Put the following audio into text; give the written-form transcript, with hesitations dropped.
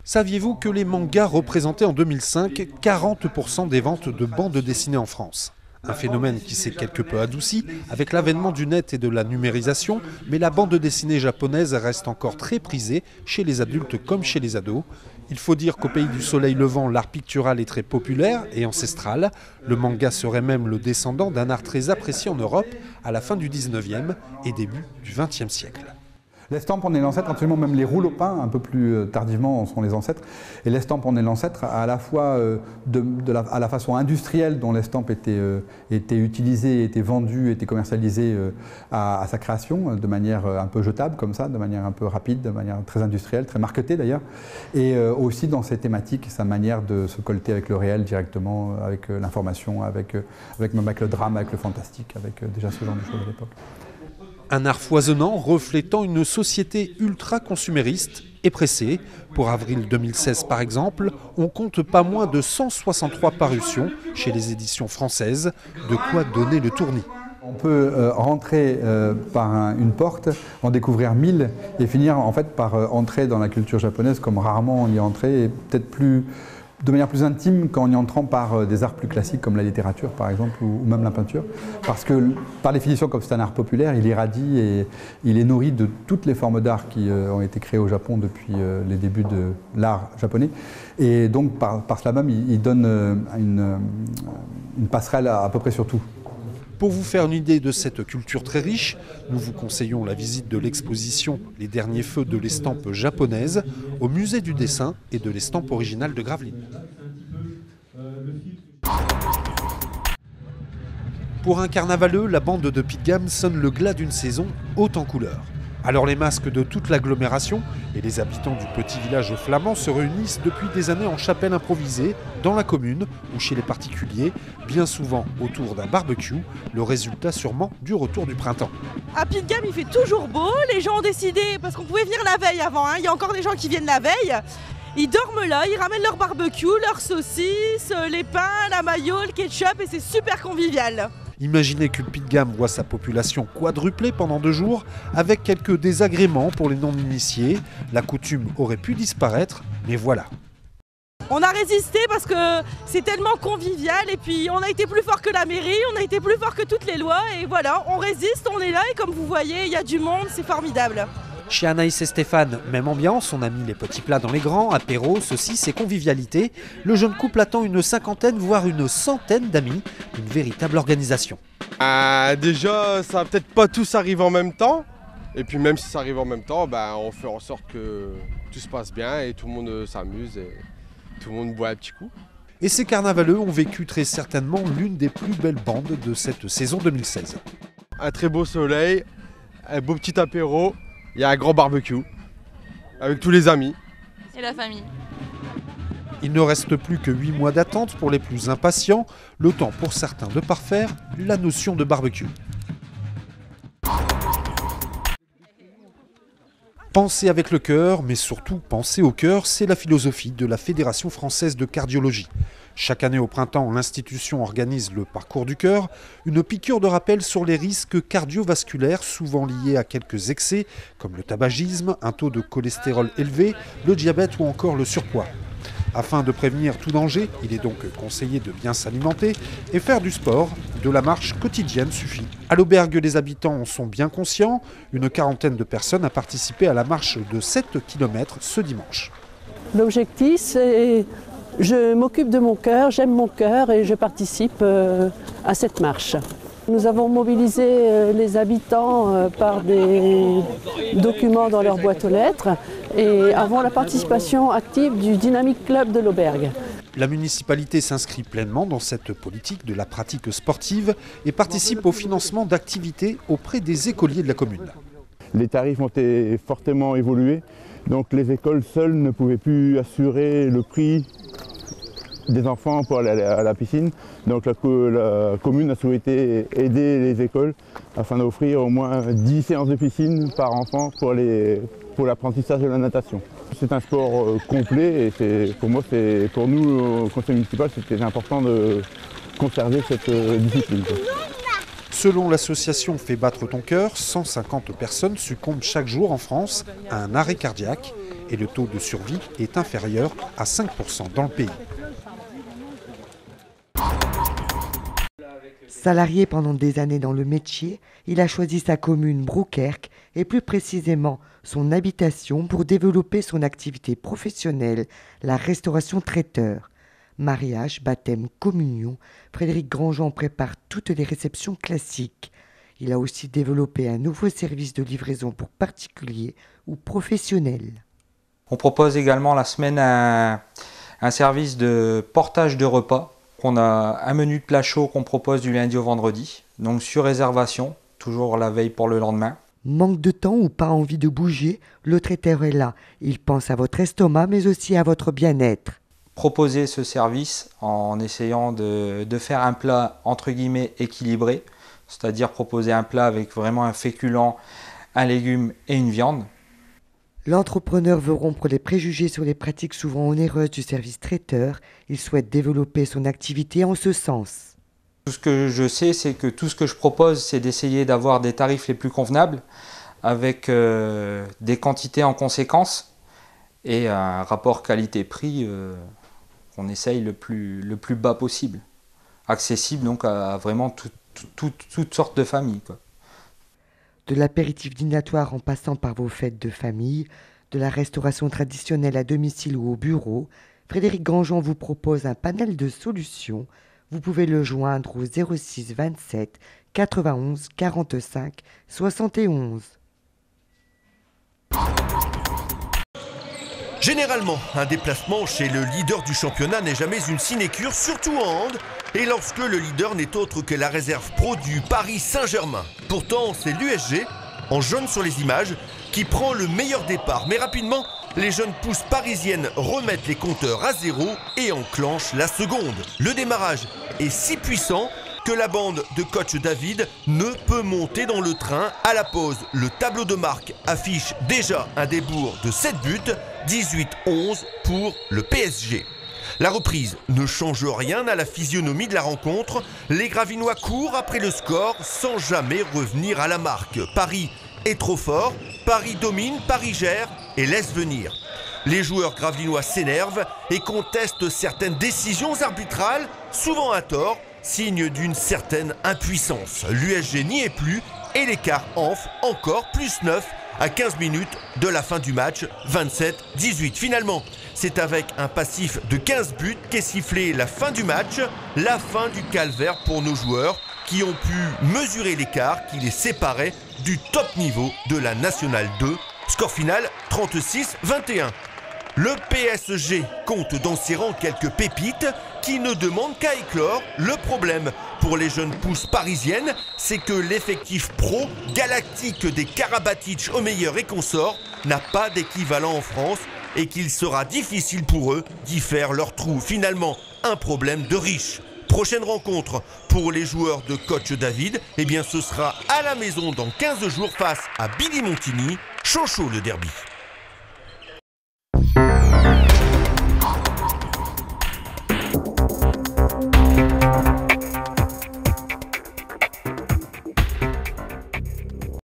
Saviez-vous que les mangas représentaient en 2005 40% des ventes de bandes dessinées en France? Un phénomène qui s'est quelque peu adouci avec l'avènement du net et de la numérisation, mais la bande dessinée japonaise reste encore très prisée chez les adultes comme chez les ados. Il faut dire qu'au pays du soleil levant, l'art pictural est très populaire et ancestral. Le manga serait même le descendant d'un art très apprécié en Europe à la fin du 19e et début du 20e siècle. L'estampe en est l'ancêtre, actuellement même les rouleaux au pain, un peu plus tardivement, sont les ancêtres. Et l'estampe en est l'ancêtre à la fois à la façon industrielle dont l'estampe était utilisée, était vendue, était commercialisée à sa création, de manière un peu jetable comme ça, de manière un peu rapide, de manière très industrielle, très marketée d'ailleurs. Et aussi dans ses thématiques, sa manière de se colter avec le réel directement, avec l'information, avec le drame, avec le fantastique, avec déjà ce genre de choses à l'époque. Un art foisonnant reflétant une société ultra-consumériste et pressée. Pour avril 2016 par exemple, on compte pas moins de 163 parutions chez les éditions françaises, de quoi donner le tournis. On peut rentrer par une porte, en découvrir 1000 et finir en fait par entrer dans la culture japonaise comme rarement on y est entré et peut-être de manière plus intime qu'en y entrant par des arts plus classiques comme la littérature par exemple ou même la peinture. Parce que par définition, comme c'est un art populaire, il irradie et il est nourri de toutes les formes d'art qui ont été créées au Japon depuis les débuts de l'art japonais. Et donc par cela même, il donne une passerelle à peu près sur tout. Pour vous faire une idée de cette culture très riche, nous vous conseillons la visite de l'exposition Les derniers feux de l'estampe japonaise au musée du dessin et de l'estampe originale de Gravelines. Pour un carnavaleux, la bande de Pitt Gamme sonne le glas d'une saison haute en couleurs. Alors les masques de toute l'agglomération et les habitants du petit village flamand se réunissent depuis des années en chapelle improvisée, dans la commune ou chez les particuliers, bien souvent autour d'un barbecue, le résultat sûrement du retour du printemps. À Pitt Gamme, il fait toujours beau, les gens ont décidé, parce qu'on pouvait venir la veille avant, il y a encore des gens qui viennent la veille, ils dorment là, ils ramènent leur barbecue, leurs saucisses, les pains, la mayo, le ketchup et c'est super convivial. Imaginez que Pitt Gamme voit sa population quadruplée pendant 2 jours, avec quelques désagréments pour les non-initiés. La coutume aurait pu disparaître, mais voilà. On a résisté parce que c'est tellement convivial et puis on a été plus fort que la mairie, on a été plus fort que toutes les lois et voilà, on résiste, on est là et comme vous voyez, il y a du monde, c'est formidable. Chez Anaïs et Stéphane, même ambiance, on a mis les petits plats dans les grands, apéro, saucisses et convivialité. Le jeune couple attend une 50aine, voire une 100aine d'amis, une véritable organisation. Déjà, ça va peut-être pas tous arriver en même temps. Et puis même si ça arrive en même temps, on fait en sorte que tout se passe bien et tout le monde s'amuse et tout le monde boit un petit coup. Et ces carnavaleux ont vécu très certainement l'une des plus belles bandes de cette saison 2016. Un très beau soleil, un beau petit apéro. Il y a un grand barbecue avec tous les amis. Et la famille. Il ne reste plus que 8 mois d'attente pour les plus impatients, le temps pour certains de parfaire la notion de barbecue. Pensez avec le cœur, mais surtout pensez au cœur, c'est la philosophie de la Fédération française de cardiologie. Chaque année au printemps, l'institution organise le parcours du cœur, une piqûre de rappel sur les risques cardiovasculaires souvent liés à quelques excès, comme le tabagisme, un taux de cholestérol élevé, le diabète ou encore le surpoids. Afin de prévenir tout danger, il est donc conseillé de bien s'alimenter et faire du sport. De la marche quotidienne suffit. À l'auberge, les habitants en sont bien conscients. Une 40aine de personnes a participé à la marche de 7 km ce dimanche. L'objectif, c'est je m'occupe de mon cœur, j'aime mon cœur et je participe à cette marche. Nous avons mobilisé les habitants par des documents dans leur boîte aux lettres et avons la participation active du Dynamic Club de l'Auberge. La municipalité s'inscrit pleinement dans cette politique de la pratique sportive et participe au financement d'activités auprès des écoliers de la commune. Les tarifs ont fortement évolué, donc les écoles seules ne pouvaient plus assurer le prix des enfants pour aller à la piscine. Donc la commune a souhaité aider les écoles afin d'offrir au moins 10 séances de piscine par enfant pour l'apprentissage de la natation. C'est un sport complet et pour nous, au conseil municipal, c'était important de conserver cette discipline. Selon l'association Fais battre ton cœur, 150 personnes succombent chaque jour en France à un arrêt cardiaque. et le taux de survie est inférieur à 5% dans le pays. Salarié pendant des années dans le métier, il a choisi sa commune Brouwerk et plus précisément son habitation pour développer son activité professionnelle, la restauration traiteur. Mariage, baptême, communion, Frédéric Grandjean prépare toutes les réceptions classiques. Il a aussi développé un nouveau service de livraison pour particuliers ou professionnels. On propose également la semaine un service de portage de repas. On a un menu de plat chaud qu'on propose du lundi au vendredi, donc sur réservation, toujours la veille pour le lendemain. Manque de temps ou pas envie de bouger, le traiteur est là. Il pense à votre estomac mais aussi à votre bien-être. Proposer ce service en essayant de faire un plat entre guillemets équilibré, c'est-à-dire proposer un plat avec vraiment un féculent, un légume et une viande. L'entrepreneur veut rompre les préjugés sur les pratiques souvent onéreuses du service traiteur. Il souhaite développer son activité en ce sens. Tout ce que je sais, c'est que tout ce que je propose, c'est d'essayer d'avoir des tarifs les plus convenables, avec des quantités en conséquence et un rapport qualité-prix qu'on essaye le plus bas possible. Accessible donc à vraiment toutes sortes de familles, quoi. De l'apéritif dînatoire en passant par vos fêtes de famille, de la restauration traditionnelle à domicile ou au bureau, Frédéric Grandjean vous propose un panel de solutions. Vous pouvez le joindre au 06 27 91 45 71. Généralement, un déplacement chez le leader du championnat n'est jamais une sinécure, surtout en hand, et lorsque le leader n'est autre que la réserve pro du Paris Saint-Germain. Pourtant, c'est l'USG, en jaune sur les images, qui prend le meilleur départ. Mais rapidement, les jeunes pousses parisiennes remettent les compteurs à zéro et enclenchent la seconde. Le démarrage est si puissant que la bande de coach David ne peut monter dans le train. À la pause, le tableau de marque affiche déjà un débours de 7 buts, 18-11 pour le PSG. La reprise ne change rien à la physionomie de la rencontre. Les Gravinois courent après le score sans jamais revenir à la marque. Paris est trop fort, Paris domine, Paris gère et laisse venir. Les joueurs gravinois s'énervent et contestent certaines décisions arbitrales, souvent à tort, signe d'une certaine impuissance. L'USG n'y est plus et l'écart enfle encore, plus 9 à 15 minutes de la fin du match, 27-18. Finalement, c'est avec un passif de 15 buts qu'est sifflée la fin du match, la fin du calvaire pour nos joueurs qui ont pu mesurer l'écart qui les séparait du top niveau de la Nationale 2. Score final 36-21. Le PSG compte dans ses rangs quelques pépites qui ne demandent qu'à éclore. Le problème pour les jeunes pousses parisiennes, c'est que l'effectif pro galactique des Karabatic au meilleur et consorts n'a pas d'équivalent en France et qu'il sera difficile pour eux d'y faire leur trou. Finalement, un problème de riches. Prochaine rencontre pour les joueurs de coach David, eh bien ce sera à la maison dans 15 jours face à Billy Montigny, chaud le derby.